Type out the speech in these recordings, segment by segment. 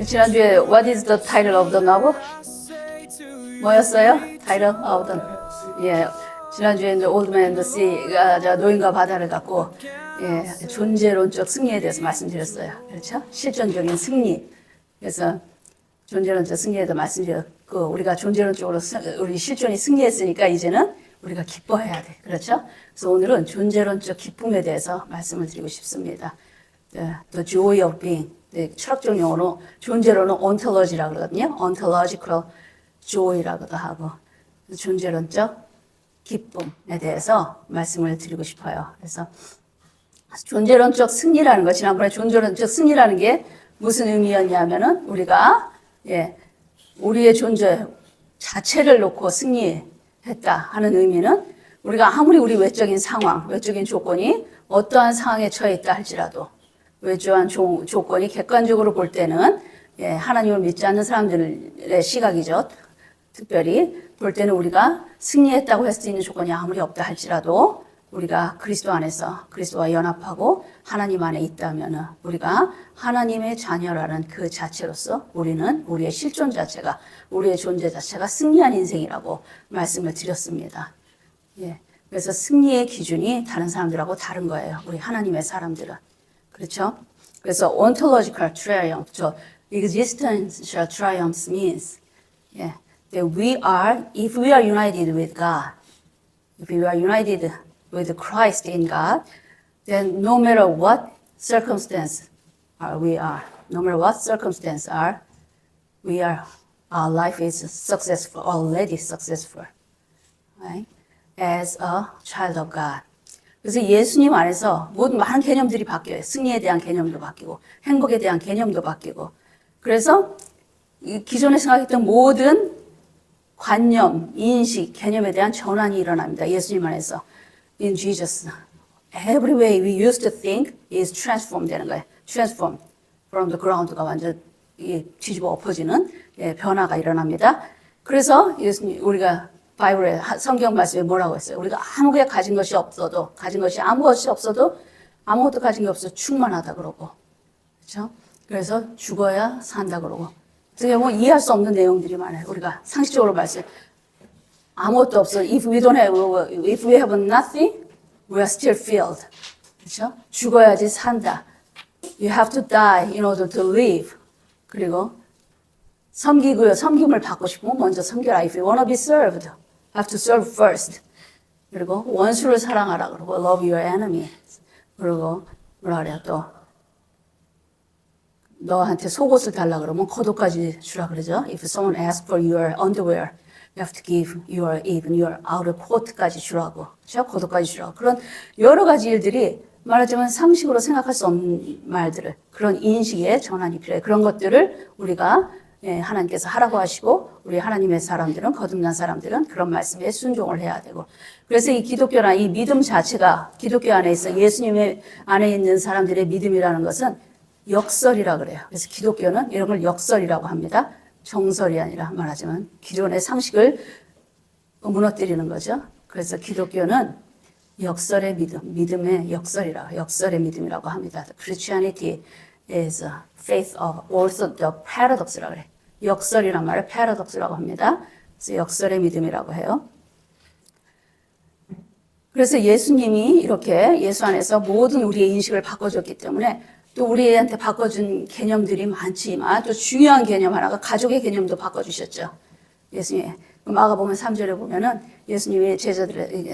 지난주에 What is the title of the novel? 뭐였어요? Title of the 예, 지난주에 이제 Old Man and the Sea가 노인과 바다를 갖고 예, 존재론적 승리에 대해서 말씀드렸어요. 그렇죠? 실존적인 승리. 그래서 존재론적 승리에 대해서 말씀드렸고 우리가 존재론적으로 우리 실존이 승리했으니까 이제는 우리가 기뻐해야 돼. 그렇죠? 그래서 오늘은 존재론적 기쁨에 대해서 말씀을 드리고 싶습니다. The joy of being. 철학적 용어로 존재론은 ontology라고 그러거든요. ontological joy라고도 하고 존재론적 기쁨에 대해서 말씀을 드리고 싶어요. 그래서 존재론적 승리라는 거 지난번에 존재론적 승리라는 게 무슨 의미였냐면은 우리가 우리의 존재 자체를 놓고 승리했다 하는 의미는 우리가 아무리 우리 외적인 상황, 외적인 조건이 어떠한 상황에 처해 있다 할지라도 외주한 조건이 객관적으로 볼 때는 하나님을 믿지 않는 사람들의 시각이죠. 특별히 볼 때는 우리가 승리했다고 할 수 있는 조건이 아무리 없다 할지라도 우리가 그리스도 안에서 그리스도와 연합하고 하나님 안에 있다면 우리가 하나님의 자녀라는 그 자체로서 우리는 우리의 실존 자체가 우리의 존재 자체가 승리한 인생이라고 말씀을 드렸습니다. 그래서 승리의 기준이 다른 사람들하고 다른 거예요. 우리 하나님의 사람들은. 그렇죠? 그래서 ontological triumph, existential triumph means that if we are united with God, if we are united with Christ in God, then no matter what circumstance no matter what circumstance our life is successful, already successful, right? As a child of God. 그래서 예수님 안에서 모든 많은 개념들이 바뀌어요. 승리에 대한 개념도 바뀌고 행복에 대한 개념도 바뀌고 그래서 기존에 생각했던 모든 관념, 인식, 개념에 대한 전환이 일어납니다. 예수님 안에서. In Jesus, every way we used to think is transformed 되는 거예요. Transformed from the ground가 완전 뒤집어 엎어지는 변화가 일어납니다. 그래서 예수님 우리가 바이블의 성경 말씀에 뭐라고 했어요? 우리가 아무게 가진 것이 없어도, 가진 것이 아무것이 없어도, 아무것도 가진 게 없어도 충만하다 그러고. 그렇죠? 그래서 죽어야 산다 그러고. 어떻게 보면 이해할 수 없는 내용들이 많아요. 우리가 상식적으로 말씀. 아무것도 없어. If we have nothing, we are still filled. 그렇죠? 죽어야지 산다. You have to die in order to live. 그리고 섬기고요. 섬김을 받고 싶으면 먼저 섬겨라. If you want to be served, you have to serve first. 그리고 원수를 사랑하라 그러고 love your enemy. 그리고 뭐라 그래요 또 너한테 속옷을 달라 그러면 겉옷까지 주라 그러죠. If someone asks for your underwear, you have to give even your outer coat까지 주라고. 그렇죠? 겉옷까지 주라고. 그런 여러 가지 일들이 말하자면 상식으로 생각할 수 없는 말들을 그런 인식의 전환이 필요해요. 그런 것들을 우리가 하나님께서 하라고 하시고 우리 하나님의 사람들은 거듭난 사람들은 그런 말씀에 순종을 해야 되고 그래서 이 기독교나 이 믿음 자체가 기독교 안에 있어 예수님의 안에 있는 사람들의 믿음이라는 것은 역설이라 그래요. 그래서 기독교는 이런 걸 역설이라고 합니다. 정설이 아니라 말하자면 기존의 상식을 무너뜨리는 거죠. 그래서 기독교는 역설의 믿음, 믿음의 역설의 믿음이라고 합니다. Christianity is a faith of orthodox paradox라고 그래. 역설이란 말을 paradox라고 합니다. 그래서 역설의 믿음이라고 해요. 그래서 예수님이 이렇게 예수 안에서 모든 우리의 인식을 바꿔줬기 때문에 또 우리한테 바꿔준 개념들이 많지만 또 중요한 개념 하나가 가족의 개념도 바꿔주셨죠. 예수님 마가복음 3절에 보면은 예수님이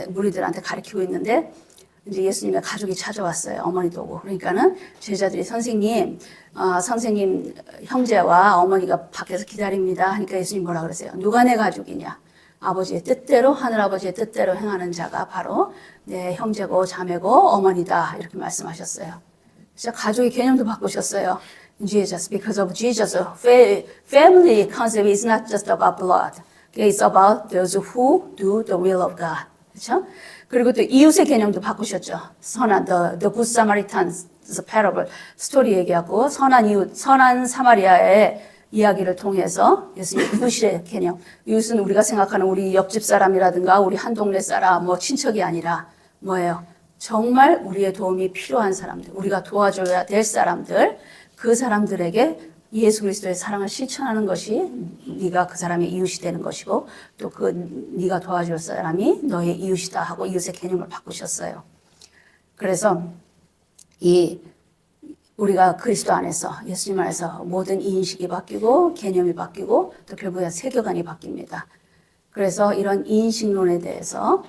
무리들한테 가르치고 있는데 이제 예수님의 가족이 찾아왔어요. 어머니도 오고. 그러니까는 제자들이 선생님 형제와 어머니가 밖에서 기다립니다. 하니까 예수님 뭐라 그러세요? 누가 내 가족이냐? 아버지의 뜻대로 하늘아버지의 뜻대로 행하는 자가 바로 내 형제고 자매고 어머니다. 이렇게 말씀하셨어요. 진짜 가족의 개념도 바꾸셨어요. Jesus, because of Jesus, family concept is not just about blood. It's about those who do the will of God. 그렇죠? 그리고 또 이웃의 개념도 바꾸셨죠. the Good Samaritan's parable, 스토리 얘기하고 선한 이웃, 선한 사마리아의 이야기를 통해서 예수님 이웃의 개념, 이웃은 우리가 생각하는 우리 옆집 사람이라든가 우리 한 동네 사람, 뭐 친척이 아니라 뭐예요? 정말 우리의 도움이 필요한 사람들, 우리가 도와줘야 될 사람들, 그 사람들에게 예수 그리스도의 사랑을 실천하는 것이 네가 그 사람의 이웃이 되는 것이고 또 그 네가 도와줄 사람이 너의 이웃이다 하고 이웃의 개념을 바꾸셨어요. 그래서 우리가 그리스도 안에서 예수님 안에서 모든 인식이 바뀌고 개념이 바뀌고 또 결국에 세계관이 바뀝니다. 그래서 이런 인식론에 대해서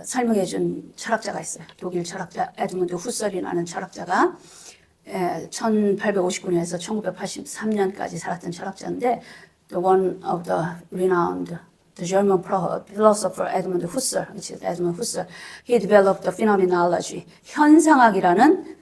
설명해 준 철학자가 있어요. 독일 철학자 에드문드 후설이라는 철학자가 1859년에서 1983년까지 살았던 철학자인데 the one of the renowned the German philosopher Edmund Husserl, which is Edmund Husserl, he developed the phenomenology, 현상학이라는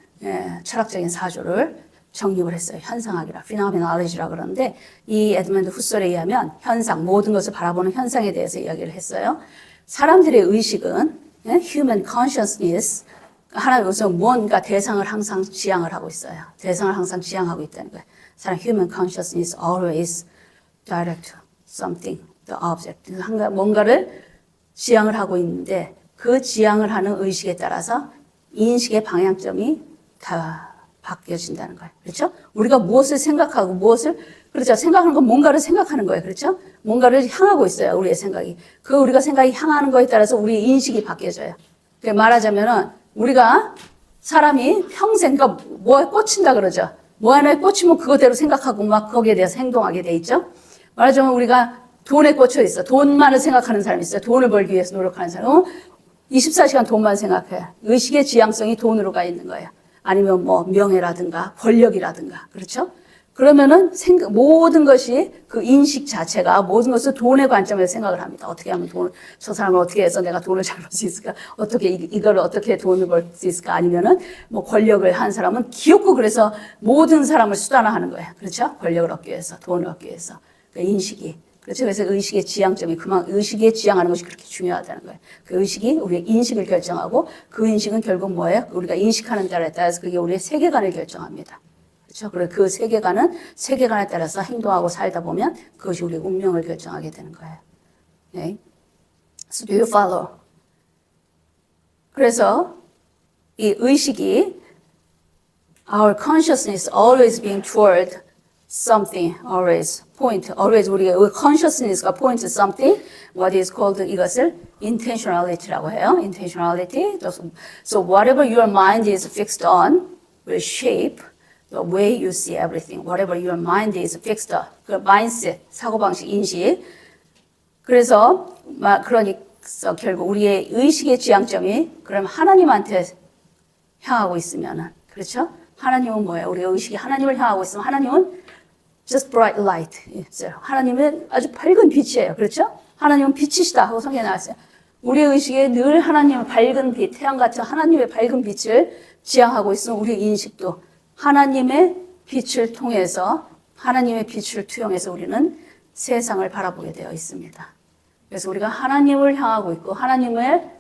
철학적인 사조를 정립을 했어요. 현상학이라, phenomenology라고 그러는데 이 에드먼드 후설에 의하면 현상, 모든 것을 바라보는 현상에 대해서 이야기를 했어요. 사람들의 의식은 human consciousness, 하나로서 무언가 대상을 항상 지향을 하고 있어요. 대상을 항상 지향하고 있다는 거예요. 사람 human consciousness always direct something, the object. 뭔가를 지향을 하고 있는데 그 지향을 하는 의식에 따라서 인식의 방향점이 다 바뀌어진다는 거예요. 그렇죠? 우리가 무엇을 생각하고 그렇죠? 생각하는 건 뭔가를 생각하는 거예요. 그렇죠? 뭔가를 향하고 있어요. 우리의 생각이. 그 우리가 생각이 향하는 거에 따라서 우리의 인식이 바뀌어져요. 말하자면은 우리가 사람이 평생 그러니까 뭐에 꽂힌다 그러죠. 뭐 하나에 꽂히면 그거대로 생각하고 막 거기에 대해서 행동하게 돼 있죠. 말하자면 우리가 돈에 꽂혀 있어. 돈만을 생각하는 사람이 있어요. 돈을 벌기 위해서 노력하는 사람은 24시간 돈만 생각해요. 의식의 지향성이 돈으로 가 있는 거예요. 아니면 뭐 명예라든가 권력이라든가 그렇죠? 그러면은 모든 것이 그 인식 자체가 모든 것을 돈의 관점에서 생각을 합니다. 어떻게 하면 저 사람을 어떻게 해서 내가 돈을 잘 벌 수 있을까? 어떻게 이걸 어떻게 돈을 벌 수 있을까? 아니면은 뭐 권력을 한 사람은 귀엽고 그래서 모든 사람을 수단화하는 거예요. 그렇죠? 권력을 얻기 위해서, 돈을 얻기 위해서. 그 인식이. 그렇죠? 그래서 의식의 지향점이 의식에 지향하는 것이 그렇게 중요하다는 거예요. 그 의식이 우리의 인식을 결정하고 그 인식은 결국 뭐예요? 우리가 인식하는 데에 따라서 그게 우리의 세계관을 결정합니다. 그렇죠? 그리고 그 세계관에 따라서 행동하고 살다 보면 그것이 우리의 운명을 결정하게 되는 거예요. Okay? So do you follow? 그래서 이 의식이 our consciousness always being toward something, always 우리가 consciousness가 point to something, what is called 이것을 intentionality라고 해요. intentionality. So whatever your mind is fixed on will shape the way you see everything. Whatever your mind is fixed on. 그 mindset, 사고방식, 인식. 그래서 결국 우리의 의식의 지향점이 그럼 하나님한테 향하고 있으면은 그렇죠? 하나님은 뭐예요? 우리의 의식이 하나님을 향하고 있으면 하나님은 just bright light. 하나님은 아주 밝은 빛이에요. 그렇죠? 하나님은 빛이시다 하고 성경에 나왔어요. 우리의 의식에 늘 하나님의 밝은 빛, 태양 같은 하나님의 밝은 빛을 지향하고 있으면 우리의 인식도 하나님의 빛을 통해서 하나님의 빛을 투영해서 우리는 세상을 바라보게 되어 있습니다. 그래서 우리가 하나님을 향하고 있고 하나님을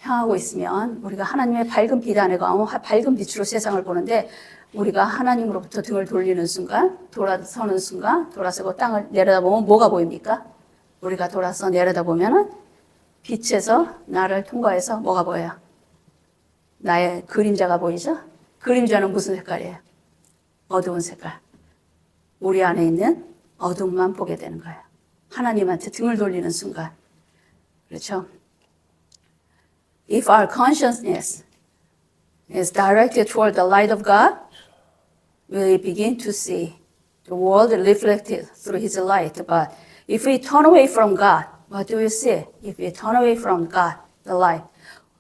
향하고 있으면 우리가 하나님의 밝은 빛 안에 가면 밝은 빛으로 세상을 보는데 우리가 하나님으로부터 등을 돌리는 순간, 돌아서는 순간, 돌아서고 땅을 내려다보면 뭐가 보입니까? 우리가 돌아서 내려다보면은 빛에서 나를 통과해서 뭐가 보여요? 나의 그림자가 보이죠? 그림자는 무슨 색깔이에요? 어두운 색깔. 우리 안에 있는 어둠만 보게 되는 거예요. 하나님한테 등을 돌리는 순간. 그렇죠? If our consciousness is directed toward the light of God, we begin to see the world reflected through His light. But if we turn away from God, what do you see? If we turn away from God, the light,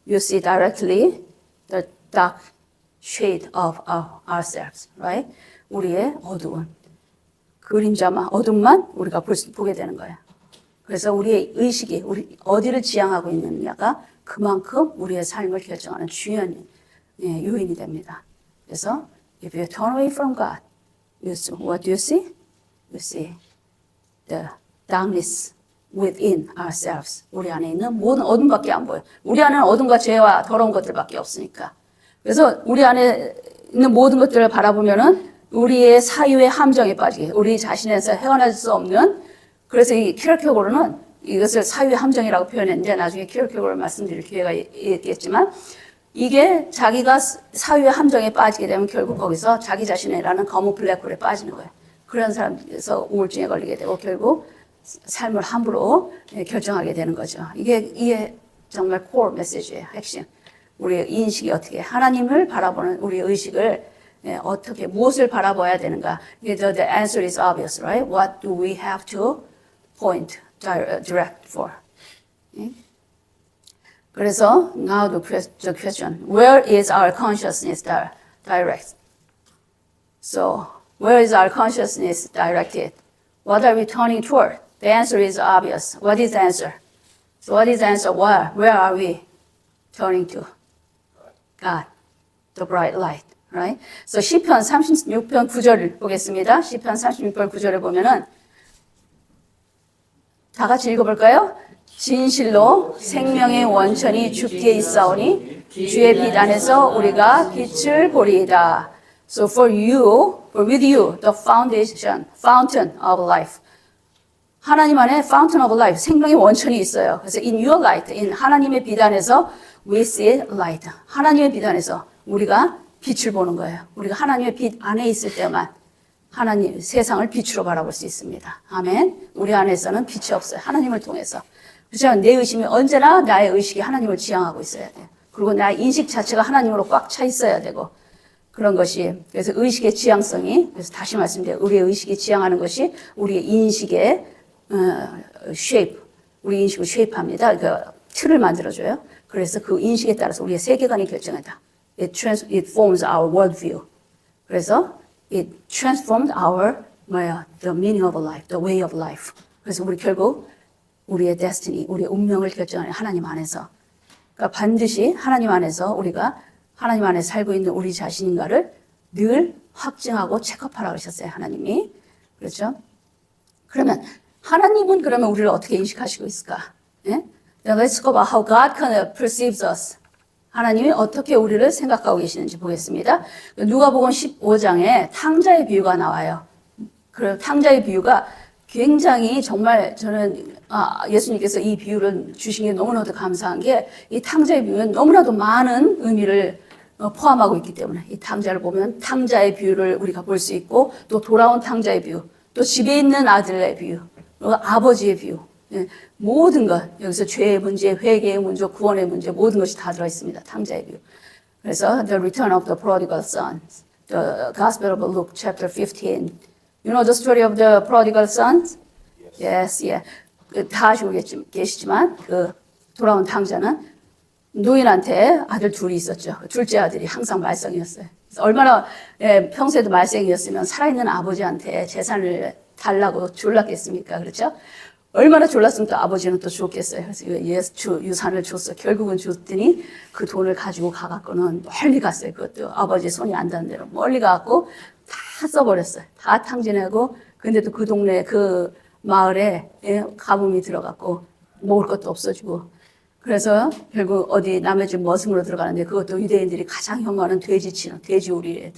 you see directly the dark shade of ourselves, right? 우리의 어두운 어둠만 우리가 보게 되는 거예요. 그래서 우리의 의식이 우리 어디를 지향하고 있느냐가 그만큼 우리의 삶을 결정하는 중요한 요인이 됩니다. 그래서 if you turn away from God, what do you see? You see the darkness within ourselves. 우리 안에 있는 모든 어둠밖에 안 보여요. 우리 안에는 어둠과 죄와 더러운 것들밖에 없으니까. 그래서 우리 안에 있는 모든 것들을 바라보면은 우리의 사유의 함정에 빠지게, 우리 자신에서 헤어날 수 없는, 그래서 이 키르케고르는 이것을 사유의 함정이라고 표현했는데 나중에 키르케고르를 말씀드릴 기회가 있겠지만 이게 자기가 사유의 함정에 빠지게 되면 결국 거기서 자기 자신이라는 검은 블랙홀에 빠지는 거예요. 그런 사람에서 우울증에 걸리게 되고 결국 삶을 함부로 결정하게 되는 거죠. 이게 정말 코어 메시지예요. 핵심. 우리의 인식이 어떻게 하나님을 바라보는 우리의 의식을 어떻게 무엇을 바라봐야 되는가. The answer is obvious, right? What do we have to point, direct for? 그래서 now the question, where is our consciousness direct? So where is our consciousness directed? What are we turning toward? The answer is obvious. What is the answer? So what is the answer? Where are we turning to? God, the bright light, right? So 시편 36편 9절을 보겠습니다. 시편 36편 9절에 보면은 다 같이 읽어볼까요? 진실로 생명의 원천이 주께 있사오니 주의 빛 안에서 우리가 빛을 보리이다. So for with you, the fountain of life. 하나님 안에 fountain of life, 생명의 원천이 있어요. 그래서 in your light, 하나님의 빛 안에서 we see light. 하나님의 빛 안에서 우리가 빛을 보는 거예요. 우리가 하나님의 빛 안에 있을 때만 하나님 세상을 빛으로 바라볼 수 있습니다. 아멘. 우리 안에서는 빛이 없어요. 하나님을 통해서. 그렇죠? 내 의심이 언제나 나의 의식이 하나님을 지향하고 있어야 돼요. 그리고 나의 인식 자체가 하나님으로 꽉 차 있어야 되고 그런 것이 그래서 의식의 지향성이 그래서 다시 말씀드려요. 우리의 의식이 지향하는 것이 우리의 인식의 shape, 우리 인식을 쉐입합니다. 그 틀을 만들어줘요. 그래서 그 인식에 따라서 우리의 세계관이 결정한다. It forms our worldview. 그래서 it transformed the meaning of life, the way of life. 그래서 우리 결국 우리의 destiny, 우리의 운명을 결정하는 하나님 안에서. 그러니까 반드시 하나님 안에서 우리가 하나님 안에 살고 있는 우리 자신인가를 늘 확증하고 체크하라고 하셨어요. 하나님이. 그렇죠? 그러면 하나님은 그러면 우리를 어떻게 인식하시고 있을까? 예? Let's go about how God perceives us. 하나님이 어떻게 우리를 생각하고 계시는지 보겠습니다. 누가복음 15장에 탕자의 비유가 나와요. 그 탕자의 비유가 굉장히 정말 저는 예수님께서 이 비유를 주신 게 너무나도 감사한 게 이 탕자의 비유는 너무나도 많은 의미를 포함하고 있기 때문에 이 탕자를 보면 탕자의 비유를 우리가 볼 수 있고 또 돌아온 탕자의 비유, 또 집에 있는 아들의 비유, 아버지의 비유, 모든 것 여기서 죄의 문제, 회개의 문제, 구원의 문제 모든 것이 다 들어 있습니다. 탕자의 비유. 그래서 The Return of the Prodigal Son, the Gospel of Luke, chapter 15. You know the story of the prodigal sons? Yes, yeah. 다 아시고 계시지만 그 돌아온 탕자는 노인한테 아들 둘이 있었죠. 둘째 아들이 항상 말썽이었어요. 얼마나 평소에도 말썽이었으면 살아있는 아버지한테 재산을 달라고 졸랐겠습니까? 그렇죠? 얼마나 졸랐으면 또 아버지는 또 줬겠어요. 그래서 유산을 줬어. 결국은 줬더니 그 돈을 가지고 가갖고는 멀리 갔어요. 그것도 아버지 손이 안 닿는 대로 멀리 가갖고 다 써버렸어요. 다 탕진하고 근데도 그 동네 그 마을에 가뭄이 들어갔고 먹을 것도 없어지고 그래서 결국 어디 남의 집 머슴으로 들어가는데 그것도 유대인들이 가장 혐오하는 돼지우리에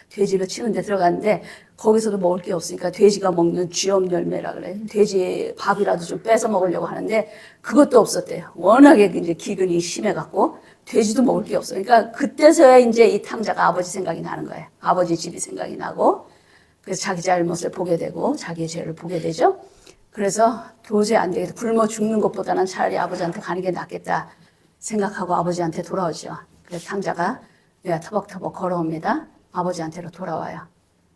돼지를 치는 데 들어갔는데 거기서도 먹을 게 없으니까 돼지가 먹는 쥐엄 열매라 그래. 돼지 밥이라도 좀 뺏어 먹으려고 하는데 그것도 없었대요. 워낙에 이제 기근이 심해갖고 돼지도 먹을 게 없어. 그러니까 그때서야 이제 이 탕자가 아버지 생각이 나는 거예요. 아버지 집이 생각이 나고 그래서 자기 잘못을 보게 되고 자기의 죄를 보게 되죠. 그래서 도저히 안 되겠다. 굶어 죽는 것보다는 차라리 아버지한테 가는 게 낫겠다 생각하고 아버지한테 돌아오죠. 그래서 탕자가 터벅터벅 걸어옵니다. 아버지한테로 돌아와요.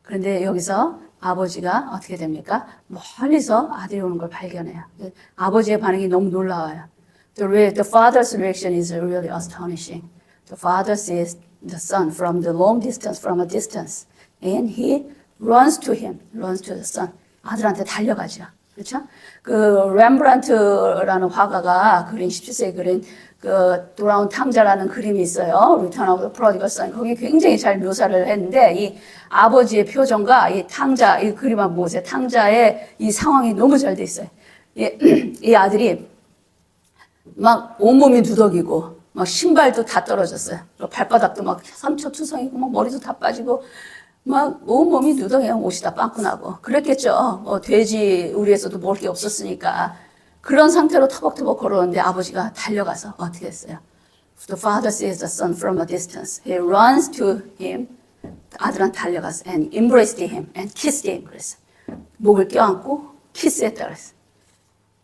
그런데 여기서 아버지가 어떻게 됩니까? 멀리서 아들이 오는 걸 발견해요. 아버지의 반응이 너무 놀라워요. The father's reaction is really astonishing. The father sees the son from the long distance, from a distance. And he runs to him, runs to the son. 아들한테 달려가죠. 그렇죠? 그 렘브란트라는 화가가 그린 17세기 그린 그 돌아온 탕자라는 그림이 있어요. Return of the Prodigal Son. 거기 굉장히 잘 묘사를 했는데 이 아버지의 표정과 이 탕자 이 그림 한번 보세요. 탕자의 이 상황이 너무 잘 돼 있어요. 이 아들이 막 온몸이 누더기고 막 신발도 다 떨어졌어요. 발바닥도 막 삼초투성이고 막 머리도 다 빠지고 막 온몸이 누더기고 옷이 다 빵꾸 나고 그랬겠죠. 돼지 우리에서도 먹을 게 없었으니까 그런 상태로 터벅터벅 걸어오는데 아버지가 달려가서 어떻게 했어요? The father sees the son from a distance. He runs to him. 아들한테 달려가서 and embraced him and kissed him. 그랬어. 목을 껴안고 키스했다 그랬어.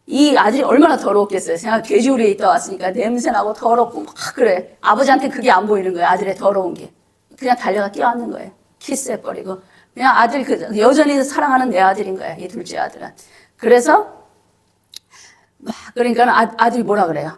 이 아들이 얼마나 더러웠겠어요. 생각 돼지우리에 있다 왔으니까 냄새나고 더럽고 막 그래. 아버지한테 그게 안 보이는 거예요. 아들의 더러운 게. 그냥 달려가 껴안는 거예요. 키스해버리고. 그냥 아들 여전히 사랑하는 내 아들인 거야. 이 둘째 아들은. 그래서 막 그러니까 아들이 뭐라 그래요.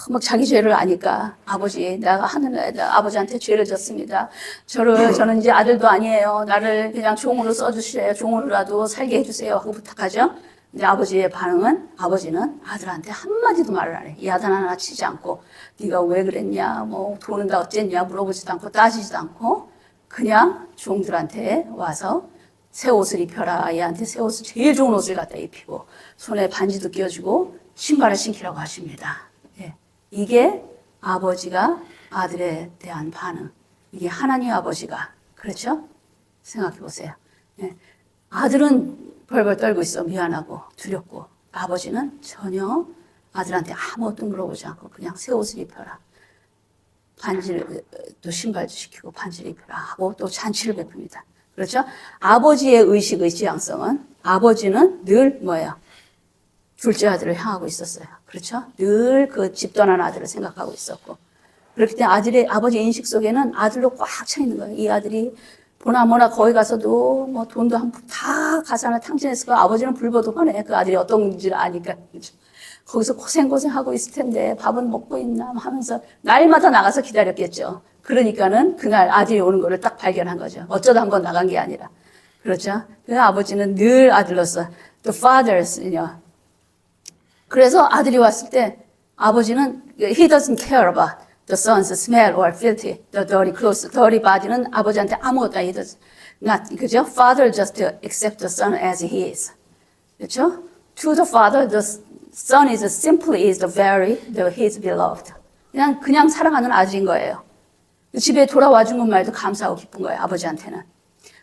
막 자기 죄를 아니까 아버지 내가 하늘나라에다 아버지한테 죄를 졌습니다. 저는 이제 아들도 아니에요. 나를 그냥 종으로 써주세요. 종으로라도 살게 해주세요 하고 부탁하죠. 근데 아버지의 반응은 아버지는 아들한테 한마디도 말을 안 해. 이 아들 하나 치지 않고 네가 왜 그랬냐 뭐 돈은 다 어쨌냐 물어보지도 않고 따지지도 않고 그냥 종들한테 와서 새 옷을 입혀라. 얘한테 새 옷을 제일 좋은 옷을 갖다 입히고 손에 반지도 끼워주고 신발을 신기라고 하십니다. 예. 이게 아버지가 아들에 대한 반응. 이게 하나님 아버지가 그렇죠? 생각해 보세요. 예. 아들은 벌벌 떨고 있어. 미안하고 두렵고. 아버지는 전혀 아들한테 아무것도 물어보지 않고 그냥 새 옷을 입혀라. 반지를 또 신발도 시키고 반지를 입혀라 하고 또 잔치를 베풉니다. 그렇죠? 아버지의 의식의 지향성은 아버지는 늘 뭐예요? 둘째 아들을 향하고 있었어요. 그렇죠? 늘 그 집 떠난 아들을 생각하고 있었고. 그렇기 때문에 아버지 인식 속에는 아들로 꽉 차 있는 거예요. 이 아들이 보나마나 거기 가서도 뭐 돈도 다 가산을 탕진했을 거야. 아버지는 불보도 뻔해. 그 아들이 어떤 건지를 아니까. 그렇죠? 거기서 고생하고 있을 텐데 밥은 먹고 있나 하면서 날마다 나가서 기다렸겠죠. 그러니까는 그날 아들이 오는 거를 딱 발견한 거죠. 어쩌다 한번 나간 게 아니라. 그렇죠? 그 아버지는 늘 아들로서 the fathers, 그래서 아들이 왔을 때 아버지는 he doesn't care about the son's smell or filthy, the dirty clothes, dirty body는 아버지한테 아무것도 he does not, 그죠? Father just accept the son as he is. 그렇죠? To the father, the son is simply is his beloved. 그냥 사랑하는 아들인 거예요. 집에 돌아와 준 것말도 감사하고 기쁜 거예요, 아버지한테는.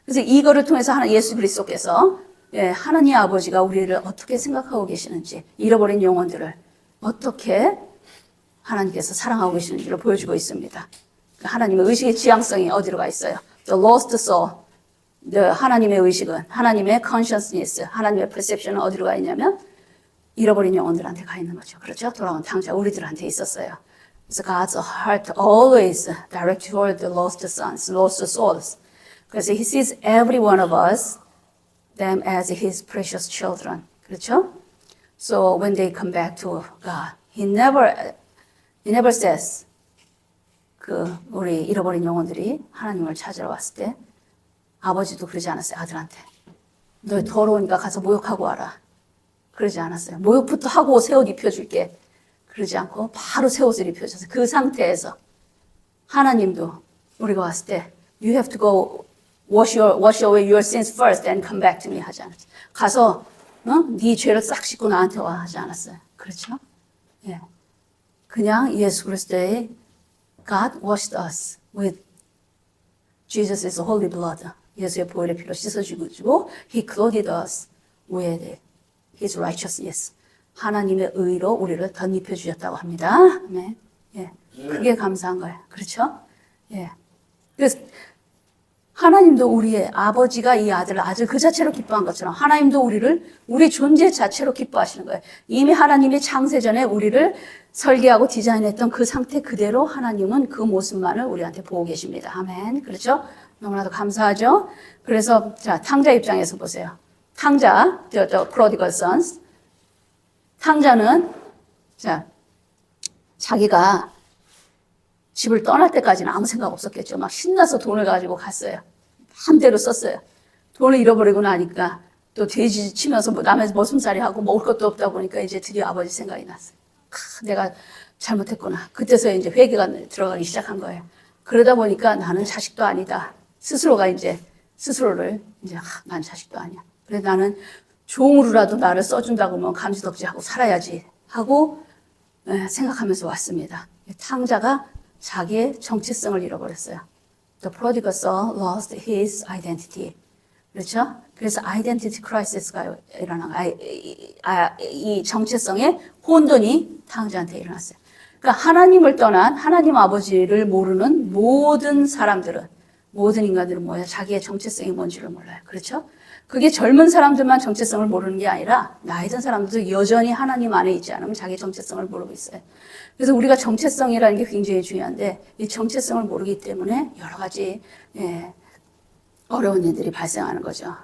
그래서 이거를 통해서 예수 그리스도께서 하나님 아버지가 우리를 어떻게 생각하고 계시는지, 잃어버린 영혼들을 어떻게 하나님께서 사랑하고 계시는지를 보여주고 있습니다. 하나님의 의식의 지향성이 어디로 가 있어요? The lost soul. 하나님의 의식은, 하나님의 consciousness, 하나님의 perception은 어디로 가 있냐면 잃어버린 영혼들한테 가 있는 거죠. 그렇죠? 돌아온 탕자 우리들한테 있었어요. 그래서 God's heart always direct toward the lost sons, lost souls. 그래서 He sees every one of us, them as His precious children. 그렇죠? So when they come back to God, He never says 우리 잃어버린 영혼들이 하나님을 찾으러 왔을 때 아버지도 그러지 않았어요. 아들한테. 너 더러우니까 가서 목욕하고 와라. 그러지 않았어요. 목욕부터 하고 새 옷 입혀줄게. 그러지 않고 바로 새 옷을 입혀줘서 그 상태에서 하나님도 우리가 왔을 때 You have to go wash away your sins first and come back to me 하지 않았어요. 가서 네 죄를 싹 씻고 나한테 와 하지 않았어요. 그렇죠? 예. 그냥 예수 그리스도의 God washed us with Jesus' holy blood. 예수의 보혈의 피로 씻어주고 He clothed us with His righteousness. 하나님의 의로 우리를 덧입혀 주셨다고 합니다. 네. 예. 그게 감사한 거예요. 그렇죠? 예. 그래서 하나님도 우리의 아버지가 이 아들 그 자체로 기뻐한 것처럼 하나님도 우리 존재 자체로 기뻐하시는 거예요. 이미 하나님이 창세전에 우리를 설계하고 디자인했던 그 상태 그대로 하나님은 그 모습만을 우리한테 보고 계십니다. 아멘. 그렇죠? 너무나도 감사하죠? 그래서 자, 탕자 입장에서 보세요. 탕자, the prodigal sons. 탕자는 자, 자기가 집을 떠날 때까지는 아무 생각 없었겠죠. 막 신나서 돈을 가지고 갔어요. 마음대로 썼어요. 돈을 잃어버리고 나니까 또 돼지 치면서 남의 머슴살이 하고 먹을 것도 없다 보니까 이제 드디어 아버지 생각이 났어요. 내가 잘못했구나. 그때서 이제 회개가 들어가기 시작한 거예요. 그러다 보니까 나는 자식도 아니다. 스스로가 이제 스스로를 이제 난 자식도 아니야. 그래 나는 종으로라도 나를 써준다고 하면 감지덕지하고 살아야지 하고 생각하면서 왔습니다. 탕자가 자기의 정체성을 잃어버렸어요. The prodigal son lost his identity. 그렇죠? 그래서 identity crisis가 일어난 이 정체성의 혼돈이 탕자한테 일어났어요. 그러니까 하나님을 떠난 하나님 아버지를 모르는 모든 사람들은, 모든 인간들은 뭐야? 자기의 정체성이 뭔지를 몰라요. 그렇죠? 그게 젊은 사람들만 정체성을 모르는 게 아니라 나이 든 사람들도 여전히 하나님 안에 있지 않으면 자기 정체성을 모르고 있어요. 그래서 우리가 정체성이라는 게 굉장히 중요한데 이 정체성을 모르기 때문에 여러 가지 어려운 일들이 발생하는 거죠.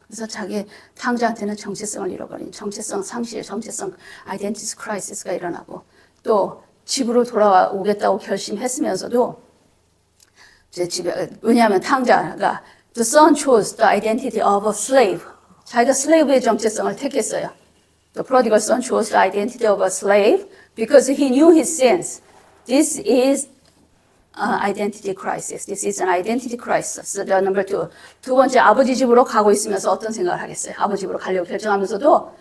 그래서 자기 탕자한테는 정체성을 잃어버린 정체성 상실, 정체성 아이덴티티 크라이시스가 일어나고 또 집으로 돌아오겠다고 결심했으면서도 제 집에 왜냐하면 탕자가 the son chose the identity of a slave. 자기가 슬레이브의 정체성을 택했어요. The prodigal son chose the identity of a slave because he knew his sins. This is identity crisis. This is an identity crisis. The number two. 두 번째, 아버지 집으로 가고 있으면서 어떤 생각을 하겠어요? 아버지 집으로 가려고 결정하면서도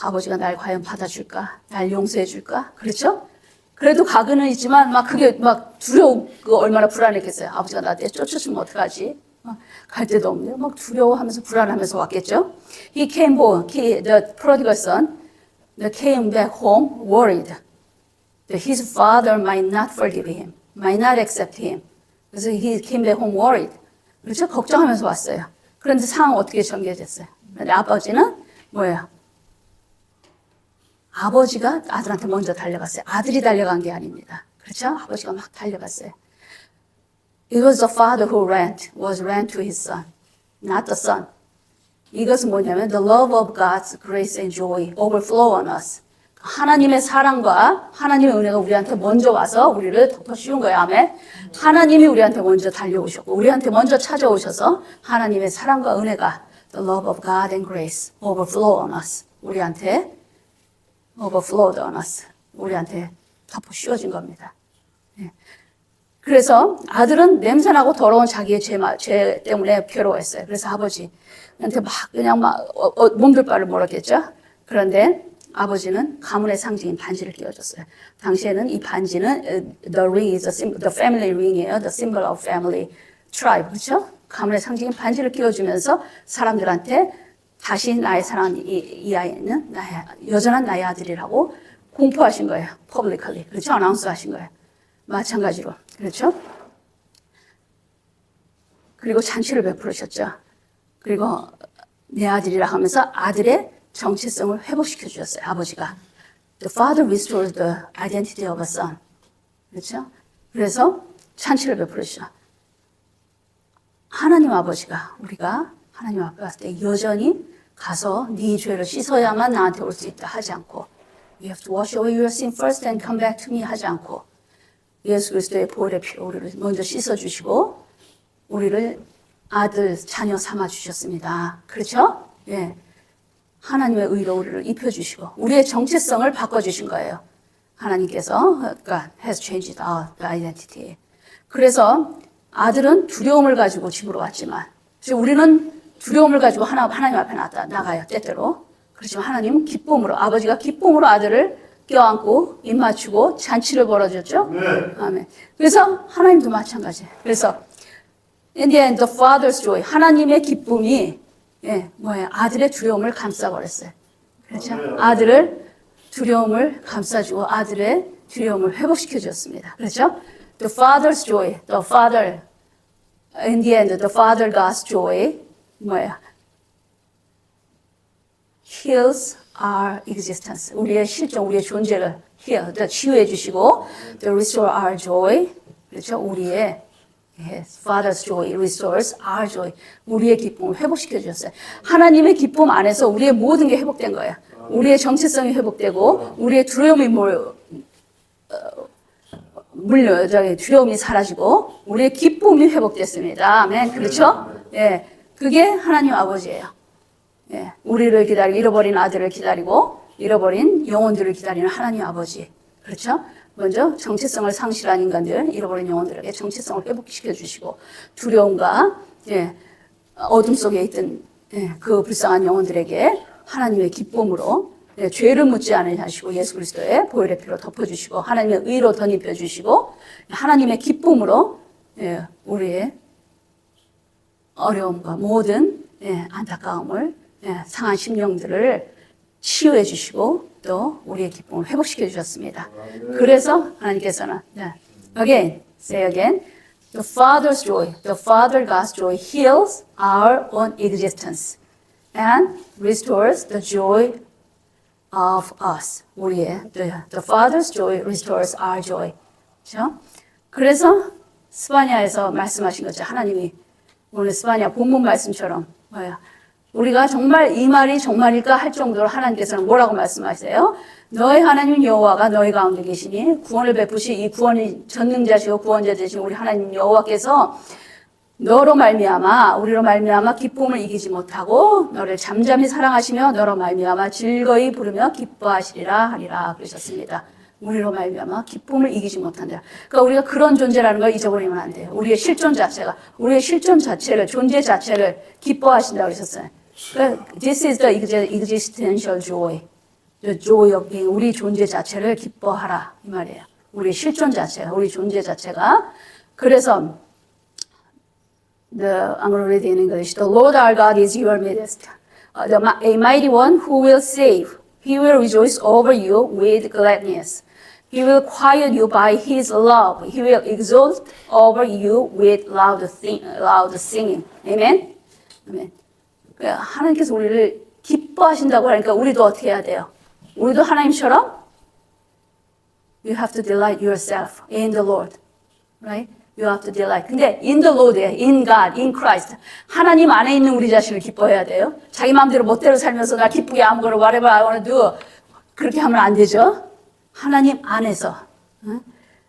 아버지가 날 과연 받아줄까? 날 용서해줄까? 그렇죠? 그래도 가고는 있지만 막 그게 막 두려우고 얼마나 불안했겠어요. 아버지가 나한테 쫓아주면 어떡하지? 갈 데도 없네요. 막 두려워하면서 불안하면서 왔겠죠. He came home. The prodigal son came back home worried that his father might not forgive him, might not accept him. 그래서 he came back home worried. 그렇죠? 걱정하면서 왔어요. 그런데 상황 어떻게 전개됐어요? 근데 아버지는 뭐예요? 아버지가 아들한테 먼저 달려갔어요. 아들이 달려간 게 아닙니다. 그렇죠? 아버지가 막 달려갔어요. It was the father who ran to his son, not the son. 이것은 뭐냐면 the love of God's grace and joy overflow on us. 하나님의 사랑과 하나님의 은혜가 우리한테 먼저 와서 우리를 덮어씌운 거예요. 아멘. 하나님이 우리한테 먼저 달려오셨고 우리한테 먼저 찾아오셔서 하나님의 사랑과 은혜가 the love of God and grace overflow on us. 우리한테 overflowed on us. 우리한테 덮어씌워진 겁니다. 그래서 아들은 냄새나고 더러운 자기의 죄 때문에 괴로워했어요. 그래서 아버지한테 막 그냥 막 몸둘 바를 몰랐겠죠. 그런데 아버지는 가문의 상징인 반지를 끼워줬어요. 당시에는 이 반지는 the ring is the family ring이에요. The symbol of family tribe. 그렇죠? 가문의 상징인 반지를 끼워주면서 사람들한테 다시 나의 사랑하는 이 아이는 여전한 나의 아들이라고 공포하신 거예요. publicly. 그렇죠? 아나운스 하신 거예요. 마찬가지로. 그렇죠? 그리고 잔치를 베풀으셨죠. 그리고 내 아들이라 하면서 아들의 정체성을 회복시켜 주셨어요. 아버지가. The father restores the identity of a son. 그렇죠? 그래서 잔치를 베풀으시죠. 하나님 아버지가 우리가 하나님 앞에 왔을 때 여전히 가서 네 죄를 씻어야만 나한테 올 수 있다 하지 않고 You have to wash away your sin first and come back to me 하지 않고 예수 그리스도의 보혈의 피로 우리를 먼저 씻어주시고 우리를 아들, 자녀 삼아 주셨습니다. 그렇죠? 예. 하나님의 의로 우리를 입혀주시고 우리의 정체성을 바꿔주신 거예요. 하나님께서 God has changed our identity. 그래서 아들은 두려움을 가지고 집으로 왔지만 우리는 두려움을 가지고 하나님 앞에 나가요. 때때로. 그렇지만 하나님은 기쁨으로 아버지가 기쁨으로 아들을 껴안고 입 맞추고 잔치를 벌어줬죠. 네. 아멘. 그래서 하나님도 마찬가지예요. 그래서 in the end, the father's joy 하나님의 기쁨이 뭐예요? 아들의 두려움을 감싸버렸어요. 그렇죠? 아들을 두려움을 감싸주고 아들의 두려움을 회복시켜 주었습니다. 그렇죠? The father's joy, the father in the end, the father God's joy 뭐예요? heals our existence. 우리의 실존, 우리의 존재를 heal, 치유해 주시고, to restore our joy. 그렇죠? 우리의 Father's joy restores our joy. 우리의 기쁨을 회복시켜 주셨어요. 하나님의 기쁨 안에서 우리의 모든 게 회복된 거예요. 우리의 정체성이 회복되고, 우리의 두려움이 두려움이 사라지고, 우리의 기쁨이 회복됐습니다. 아멘. 그렇죠? 예. 그게 하나님 아버지예요. 예, 우리를 기다리고 잃어버린 아들을 기다리고 잃어버린 영혼들을 기다리는 하나님 아버지. 그렇죠? 먼저 정체성을 상실한 인간들, 잃어버린 영혼들에게 정체성을 회복시켜 주시고 두려움과 어둠 속에 있던 그 불쌍한 영혼들에게 하나님의 기쁨으로 죄를 묻지 않으려 하시고 예수 그리스도의 보혈의 피로 덮어주시고 하나님의 의로 덧입혀 주시고 하나님의 기쁨으로 우리의 어려움과 모든 안타까움을 상한 심령들을 치유해 주시고 또 우리의 기쁨을 회복시켜 주셨습니다. 그래서 하나님께서는 again, say again. The Father's joy, the Father God's joy heals our own existence and restores the joy of us. 우리의 the Father's joy restores our joy. 그렇죠? 그래서 스바냐에서 말씀하신 거죠. 하나님이 오늘 스바냐 본문 말씀처럼 뭐야? 우리가 정말 이 말이 정말일까 할 정도로 하나님께서는 뭐라고 말씀하세요? 너의 하나님 여호와가 너희 가운데 계시니 구원을 베푸시 이 구원이 전능자시고 구원자 되신 우리 하나님 여호와께서 너로 말미암아 우리로 말미암아 기쁨을 이기지 못하고 너를 잠잠히 사랑하시며 너로 말미암아 즐거이 부르며 기뻐하시리라 하리라 그러셨습니다. 우리로 말미암아 기쁨을 이기지 못한다. 그러니까 우리가 그런 존재라는 걸 잊어버리면 안 돼요. 우리의 실존 자체가 우리의 실존 자체를 존재 자체를 기뻐하신다고 그러셨어요. 그러니까 this is the existential joy. The joy of being. 우리 존재 자체를 기뻐하라 이 말이에요. 우리 실존 자체가 우리 존재 자체가 그래서 I'm going to read in English. The Lord our God is your midst, a mighty one who will save. He will rejoice over you with gladness. He will quiet you by His love. He will exult over you with loud singing. Amen. Amen. 하나님께서 우리를 기뻐하신다고 하니까 우리도 어떻게 해야 돼요? 우리도 하나님처럼 you have to delight yourself in the Lord. Right? You have to delight. 근데 in the Lord, in God, in Christ. 하나님 안에 있는 우리 자신을 기뻐해야 돼요. 자기 마음대로 멋대로 살면서 나 기쁘게 아무거나 whatever I want to do. 그렇게 하면 안 되죠. 하나님 안에서.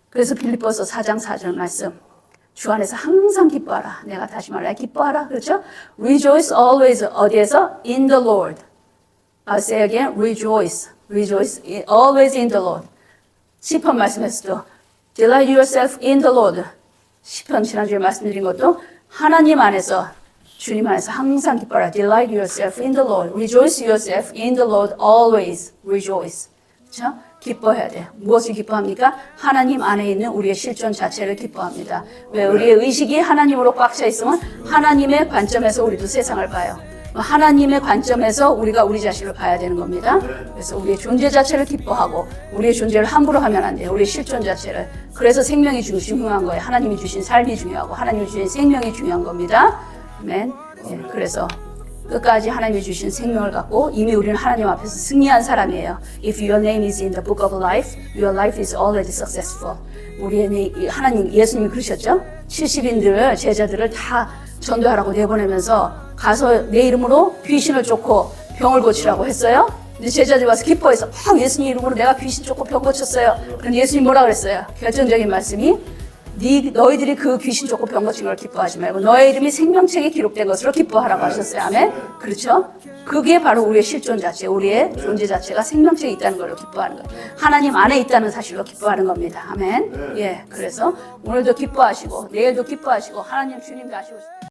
그래서 빌립보서 4장 4절 말씀. 주 안에서 항상 기뻐하라. 내가 다시 말해 기뻐하라. 그렇죠? Rejoice always. 어디에서? In the Lord. I'll say again. Rejoice. Rejoice always in the Lord. 시편 말씀에서도 Delight yourself in the Lord. 시편 지난주에 말씀드린 것도 하나님 안에서 주님 안에서 항상 기뻐하라. Delight yourself in the Lord. Rejoice yourself in the Lord always. Rejoice. 그렇죠? 기뻐해야 돼요. 무엇을 기뻐합니까? 하나님 안에 있는 우리의 실존 자체를 기뻐합니다. 왜? 우리의 의식이 하나님으로 꽉 차 있으면 하나님의 관점에서 우리도 세상을 봐요. 하나님의 관점에서 우리가 우리 자신을 봐야 되는 겁니다. 그래서 우리의 존재 자체를 기뻐하고 우리의 존재를 함부로 하면 안 돼요. 우리의 실존 자체를. 그래서 생명이 중요한 거예요. 하나님이 주신 삶이 중요하고 하나님이 주신 생명이 중요한 겁니다. 아멘. 예, 그래서 끝까지 하나님이 주신 생명을 갖고 이미 우리는 하나님 앞에서 승리한 사람이에요. If your name is in the book of life, your life is already successful. 우리의 하나님, 예수님이 그러셨죠? 70인들을, 제자들을 다 전도하라고 내보내면서 가서 내 이름으로 귀신을 쫓고 병을 고치라고 했어요. 근데 제자들이 와서 기뻐해서 예수님 이름으로 내가 귀신 쫓고 병 고쳤어요. 그런데 예수님 뭐라 그랬어요? 결정적인 말씀이 너희들이 그 귀신 쫓고 병 고친 걸 기뻐하지 말고 너의 이름이 생명책에 기록된 것으로 기뻐하라고 하셨어요. 아멘? 그렇죠? 그게 바로 우리의 실존 자체, 우리의 존재 자체가 생명책에 있다는 걸로 기뻐하는 거예요. 하나님 안에 있다는 사실로 기뻐하는 겁니다. 아멘? 예, 그래서 오늘도 기뻐하시고 내일도 기뻐하시고 하나님 주님도 아시고